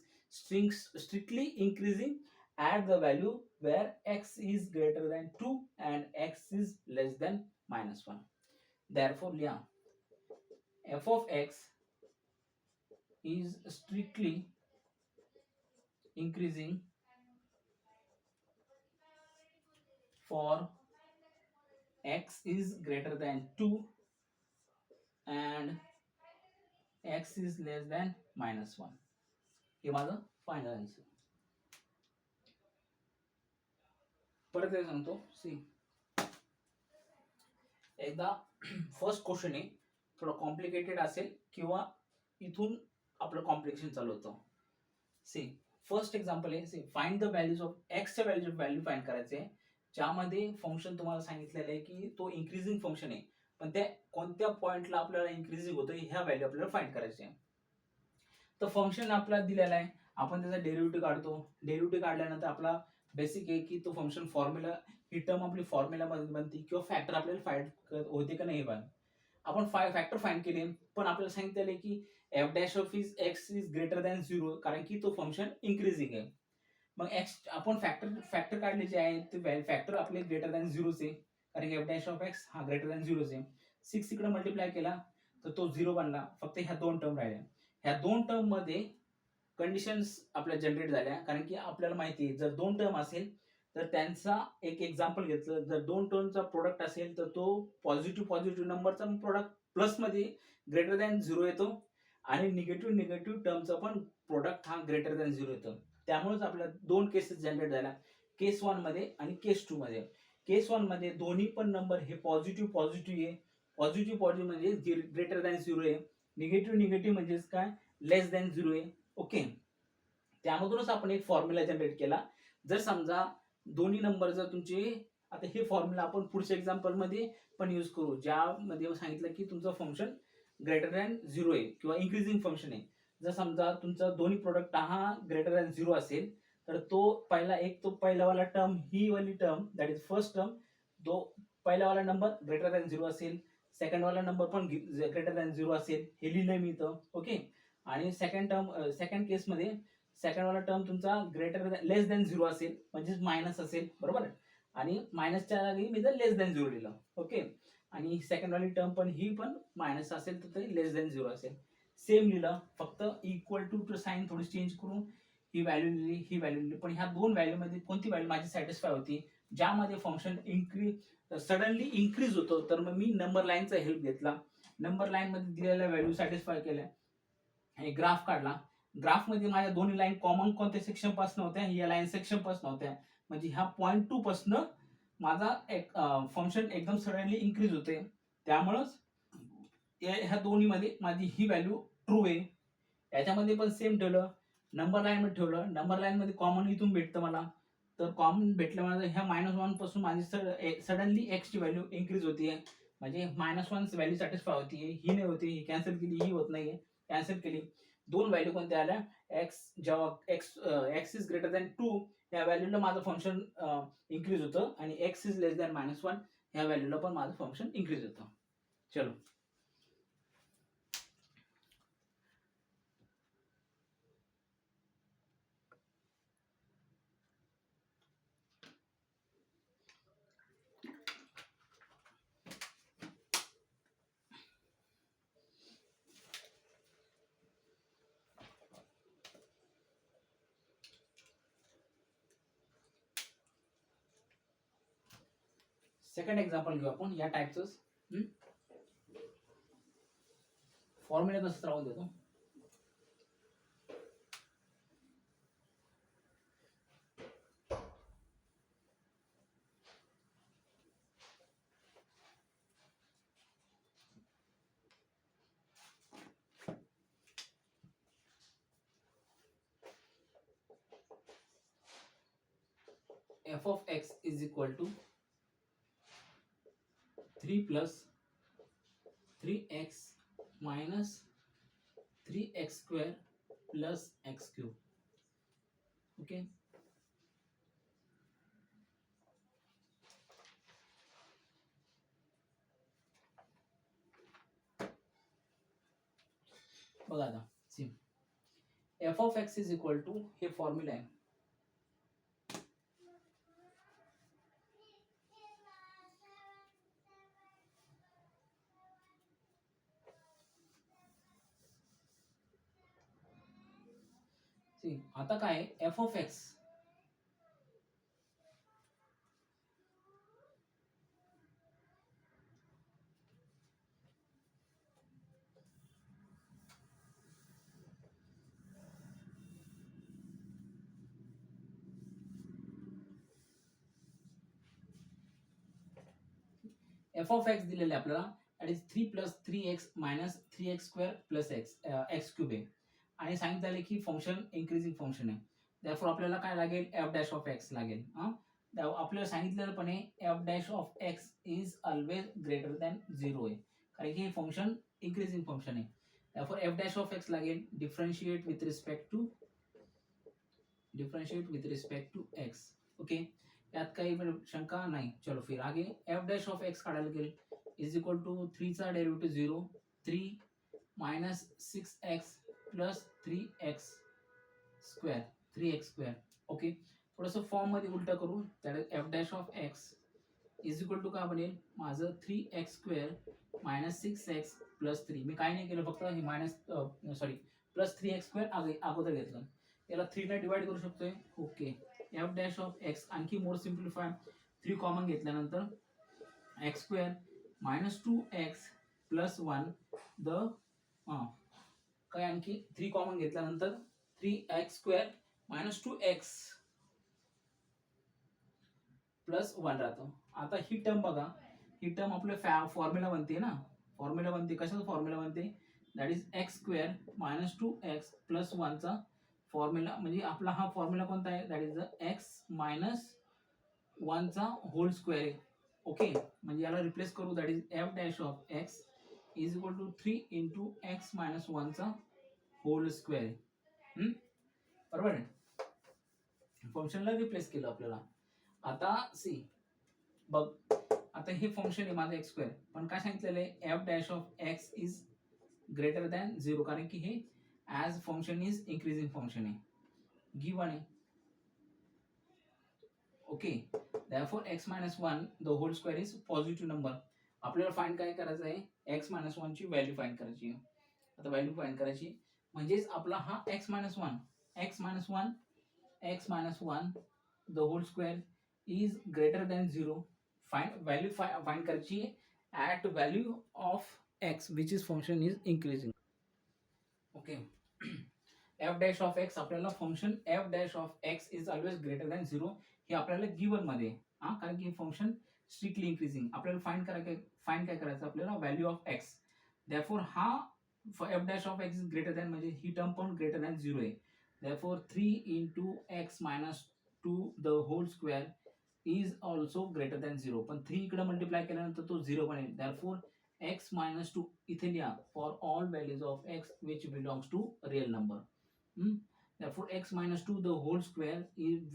strictly increasing at the value where x is greater than 2 and x is less than -1. Therefore लिहा f of x is strictly increasing for x is greater than 2 and x is less than -1. हे माझं final answer. परत सांगतो, C एकदा first question आहे, थोडं complicated असेल किंवा इथून आपलं कॉम्प्लिकेशन चालू होतं. सी फर्स्ट एक्झाम्पल आहे, see find the values of एक्सच्या व्हॅल्यू फाइंड करायचे, ज्यामध्ये फंक्शन तुम्हाला सांगितलेलं आहे की तो इन्क्रीजिंग फंक्शन आहे, पण त्या कोणत्या पॉइंटला आपल्याला इन्क्रीजिंग होतं ह्या व्हॅल्यू आपल्याला फाइंड करायचे. तर फंक्शन आपल्याला दिलेला आहे, आपण त्याचा डेरिव्हेटिव्ह काढतो. डेरिव्हेटिव्ह काढल्यानंतर आपला बेसिक आहे की तो फंक्शन फॉर्म्युला, ही टर्म आपली फॉर्म्युलामध्ये बनते किंवा फॅक्टर आपल्याला फाइंड होते का नाही. पण आपण फॅक्टर फाइंड केले, पण आपल्याला सांगितलेलं आहे की F dash of is x is greater than 0 कारण की तो फंक्शन इन्क्रीजिंग आहे. मग एक्स आपण फॅक्टर काढले जे आहे ते फॅक्टर आपले ग्रेटर दॅन 0 आहे, कारण की एफ डॅश ऑफ एक्स हा ग्रेटर दॅन 0 आहे. 6 इकडे मल्टिप्लाय केला तर तो 0 बनला, फक्त ह्या दोन टर्म राहिल्या. ह्या दोन टर्म मध्ये कंडिशन्स आपल्या जनरेट झाल्या, कारण की आपल्याला माहिती आहे जर दोन टर्म असेल तर त्यांचा एक एक्झाम्पल घेतलं, जर दोन टर्मचा प्रोडक्ट असेल तर तो पॉझिटिव्ह नंबरचा प्रोडक्ट प्लस मध्ये ग्रेटर दॅन 0 येतो आणि निगेटिव्ह टर्मचा पण प्रोडक्ट हा ग्रेटर दॅन 0 येतो. त्यामुळेच आपल्याला दोन केसेस जनरेट झाल्या, केस 1 मध्ये आणि केस 2 मध्ये. केस 1 मध्ये दोन्ही पण नंबर हे पॉझिटिव्ह आहे, पॉझिटिव्ह म्हणजे ग्रेटर दॅन 0 आहे, निगेटिव्ह म्हणजेच काय लेस दॅन 0 आहे. ओके, त्यामधूनच आपण एक फॉर्म्युला जनरेट केला. जर समजा दोन्ही नंबर जर तुमचे, आता हे फॉर्म्युला आपण पुढच्या एक्झाम्पल मध्ये पण यूज करू, ज्यामध्ये सांगितलं की तुमचं फंक्शन ग्रेटर दॅन 0 आहे किंवा इन्क्रीजिंग फंक्शन आहे. जर समजा तुमचा दोन्ही प्रोडक्ट हा ग्रेटर दॅन 0 असेल तर तो पहिलावाला टर्म, ही वाली term that is first term, तो पहिलावाला नंबर ग्रेटर दॅन 0 असेल, सेकंड वाला नंबर पण ग्रेटर दॅन 0 असेल, हे लिहिलंय मी इथं. ओके, आणि सेकंड केस मध्ये सेकंड वाला टर्म तुमचा लेस दॅन 0 असेल, म्हणजे मायनस असेल, बरोबर. आणि मायनसच्या जागी मी जर लेस दॅन 0 लिहिलं. ओके, आणि सेकंड वाली टर्म पण ही पण मायनस असेल तर तरी लेस दॅन 0 असेल. सेम लिहिलं, फक्त इक्वल टू साइन थोडी चेंज करून ही व्हॅल्यू लिहिली. पण ह्या दोन व्हॅल्यू मध्ये कोणती व्हॅल्यू माझी सॅटिस्फाय होती, ज्यामध्ये फंक्शन सडनली इन्क्रीज होतो, तर मग मी नंबर लाईनचा हेल्प घेतला. नंबर लाईन मध्ये दिलेल्या व्हॅल्यू सॅटिस्फाय केल्या, हे ग्राफ काढला. ग्राफ मध्ये माझ्या दोन्ही लाईन कॉमन कोणत्या सेक्शन पासून होत्या, या लाईन सेक्शन पासून होत्या, म्हणजे ह्या पॉईंट 2 पासून माझा एक फंक्शन एकदम सडनली इन्क्रीज होते. त्यामुळेच ह्या दोन्ही मध्ये माझी ही व्हॅल्यू ट्रू आहे. याच्यामध्ये पण सेम ठेवलं, नंबर लाईन मध्ये ठेवलं. नंबर लाईन मध्ये कॉमन इथून भेटतं मला, तर कॉमन भेटल्यामुळे ह्या -1 पासून माझी सडनली एक्स ची व्हॅल्यू इन्क्रीज होतीये, म्हणजे -1 व्हॅल्यू सॅटिस्फाय होतीये. ही नाही होती, ही कॅन्सल केली, ही होत नाहीये, कॅन्सल केली. दोन व्हॅल्यू कोणत्या आल्या, एक्स जेव्हा एक्स इज ग्रेटर दॅन 2 या व्हॅल्यूला माझं फंक्शन इन्क्रीज होतं, आणि एक्स इज लेस दॅन -1 ह्या व्हॅल्यूला पण माझं फंक्शन इन्क्रीज होतं. चलो, सेकंड एक्झाम्पल घेऊ आपण या टाईपचं. फॉर्म्युला तसंच राहून देतो. F of x is equal to 3 plus 3x minus 3x square plus X cube. Okay, बघा आता see F of x is equal to हे फॉर्म्युला आहे. सी आता काय F of X F of X दिलेले आपल्याला that is 3 plus 3x minus 3x square plus X cube आहे आणि सांगितलं की फंक्शन इन्क्रीजिंग फंक्शन आहे. त्याफोर आपल्याला काय लागेल एफ डॅश ऑफ एक्स लागेल. आपल्याला सांगितलेलं पण F dash of x is always greater than 0 आहे कारण की हे फंक्शन इन्क्रीजिंग फंक्शन आहे. त्याफोर एफ डॅश ऑफ एक्स लागेल differentiate with respect to X. Okay, यात काही शंका नाही. चलो फिर आगे एफ डॅश ऑफ एक्स काढायला गेल इज इक्वल टू 3 चा derivative 0 3 minus 6x plus 3x square. Okay, थोडंसं फॉर्म मध्ये उलट करू त्याला F dash of x is equal to काय बनेल माझं 3x square minus 6x plus 3. मी काय नाही केलं फक्त हे मायनस प्लस 3x स्क्वेअर अगोदर घेतलं याला 3 ने डिवाइड करू शकतोय. Okay, f dash of x आणखी मोर सिम्प्लिफाय 3 कॉमन घेतल्यानंतर x square minus 2x plus 1 the काय आणखी 3 कॉमन घेतल्यानंतर 3x square minus 2x plus 1 राहतो. आता ही टर्म बघा, ही टर्म आपल्या फॉर्म्युला बनते ना, फॉर्म्युला बनते कशाचा फॉर्म्युला बनते that is x square minus 2x plus 1 चा फॉर्म्युला म्हणजे आपला हा फॉर्म्युला कोणता आहे that is the x minus 1 चा होल स्क्वेअर आहे. ओके, म्हणजे याला रिप्लेस करू that is F dash of x is equal to 3 into x minus 1 चा होल स्क्वेअर आहे. बरोबर आहे, फंक्शनला रिप्लेस केलं आपल्याला. आता सी बघ, आता हे फंक्शन आहे माझं एक्स स्क्वेअर पण काय सांगितलेलं आहे F dash of x is greater than 0 कारण की हे as function is increasing function आहे गिवन आहे. Okay, therefore x minus 1 the whole square is positive number. आपल्याला फाइंड काय करायचं आहे x minus 1 ची व्हॅल्यू फाइंड करायची. आता व्हॅल्यू फाइंड करायची म्हणजेच आपला हा x minus 1 the whole square is greater than 0. Find value find करायची at value of x which is function is increasing. Okay, f dash of x आपल्याला function f dash of x is always greater than 0 हे आपल्याला given मध्ये कारण की function strictly increasing. आपल्याला find काय करायचं आपल्याला व्हॅल्यू ऑफ एक्स. देअरफॉर हा f dash of x is greater than म्हणजे ही टर्म पण ग्रेटर दॅन 0 आहे. Therefore 3 into x minus 2 the whole square is also greater than 0 पण 3 इकडे मल्टिप्लाय केल्यानंतर तो 0 बनेल. देअरफॉर x minus 2 इथे लिहा for all values of x which belongs to real number. Therefore x minus 2 the whole square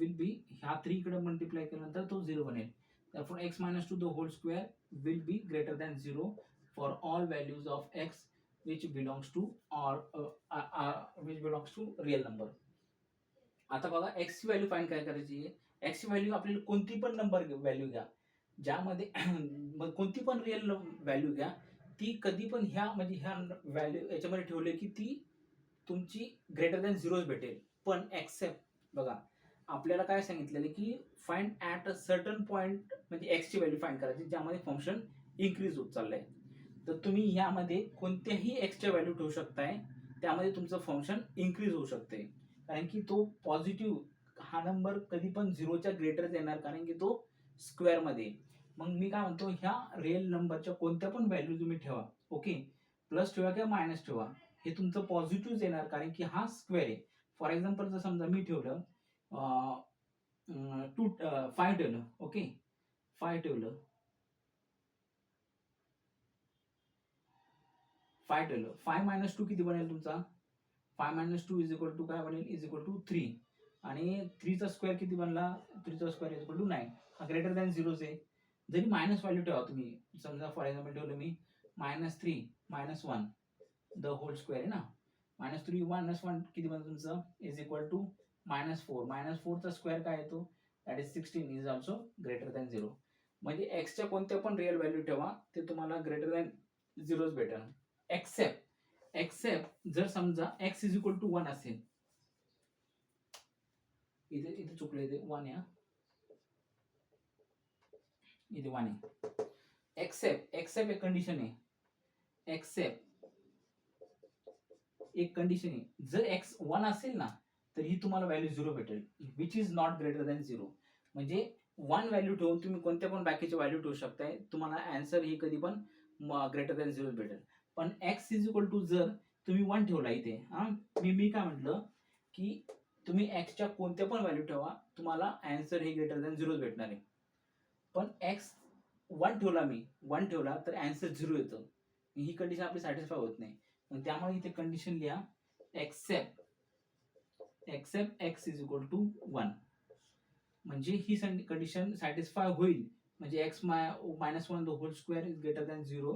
will be ह्या 3 कडे multiply केल्यानंतर तो 0 बनेल. Therefore x minus 2 the whole square will be greater than 0 for all values of x which belongs to real number. आता बघा x ची value find काय करायची आहे. x ची व्हॅल्यू आपल्याला कोणती पण नंबर व्हॅल्यू घ्या ज्यामध्ये कोणती पण रिअल व्हॅल्यू घ्या ती कधी पण ह्या म्हणजे ह्या व्हॅल्यू याच्यामध्ये ठेवले की ती तुमची ग्रेटर दॅन 0 भेटेल. पण एक्सेप्ट बघा आपल्याला काय सांगितलेलं की find at a certain point म्हणजे एक्स ची व्हॅल्यू फाइंड करायची ज्यामध्ये फंक्शन इन्क्रीज होत चाललंय. तर तुम्ही ह्यामध्ये कोणत्याही एक्सच्या व्हॅल्यू ठेवू शकताय त्यामध्ये तुमचं फंक्शन इन्क्रीज होऊ शकते कारण की तो पॉझिटिव्ह हा नंबर कधी पण 0च्या ग्रेटर येणार कारण की तो स्क्वेअर मध्ये. मग मी काय म्हणतो ह्या रिअल नंबरच्या कोणत्या पण व्हॅल्यू तुम्ही ठेवा. ओके, प्लस ठेवा किंवा मायनस ठेवा हे तुमचं पॉझिटिव्ह येणार कारण की हा स्क्वेअर आहे. फॉर एक्झाम्पल जर समजा मी ठेवलं 5 ठेवलं. ओके, 5 ठेवलं, 5 ठेवलं. 5 मायनस 2 किती बनेल तुमचा? 5 मायनस 2 इज इक्वल टू काय बनेल? Is equal to 3. आणि 3चा स्क्वेअर किती बनला? 3चा स्क्वेअर इज इक्वल टू 9. हा ग्रेटर दॅन 0 आहे. जरी मायनस व्हॅल्यू ठेवा तुम्ही, समजा फॉर एक्झाम्पल ठेवलं मी -3 -1 द होल स्क्वेअर आहे ना, -3 -1 किती बनतं तुमचं? Is equal to -4. -4चा स्क्वेअर काय येतो? That is 16 is also greater than 0. म्हणजे एक्सच्या कोणत्या पण रिअल व्हॅल्यू ठेवा ते तुम्हाला ग्रेटर दॅन 0च भेटेल. एक्सेप्ट जर समजा x इज इक्वल टू 1 असेल, इथे इथे चुकलं, इथे 1 आहे, इथे 1 आहे. एक्सेप्ट एक कंडिशन आहे. एक्सेप्ट एक कंडिशन आहे. जर x 1 असेल ना, तर ही तुम्हाला व्हॅल्यू 0 भेटेल, which is not greater than 0. म्हणजे 1 व्हॅल्यू ठेवून तुम्ही कोणत्या पण बाकीची व्हॅल्यू ठेवू शकताय, तुम्हाला आन्सर ही कधी पण ग्रेटर दॅन 0 भेटेल. पण x इज इक्वल टू जर तुम्ही 1 ठेवला इथे, मी काय म्हटलं की तुम्ही x च्या कोणत्या पण व्हॅल्यू ठेवा, तुम्हाला आन्सर हे ग्रेटर दॅन 0 भेटणार आहे. पण x 1 ठेवला, मी 1 ठेवला तर आन्सर 0 येतं. ही कंडिशन आपली सॅटिस्फाय होत नाही. त्यामुळे इथे कंडिशन लिहा, except x is equal to 1. म्हणजे ही कंडिशन सॅटिस्फाय होईल, म्हणजे x -1 the whole square is greater than 0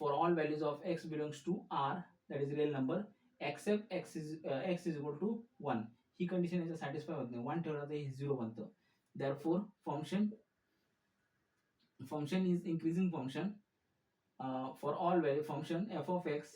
for all values of x belongs to r, that is real number, except x is equal to 1. ही condition याच्या satisfy होत नाही. 1 ठेवला तर हे 0 बनतं. Therefore function is increasing function for all value function f of x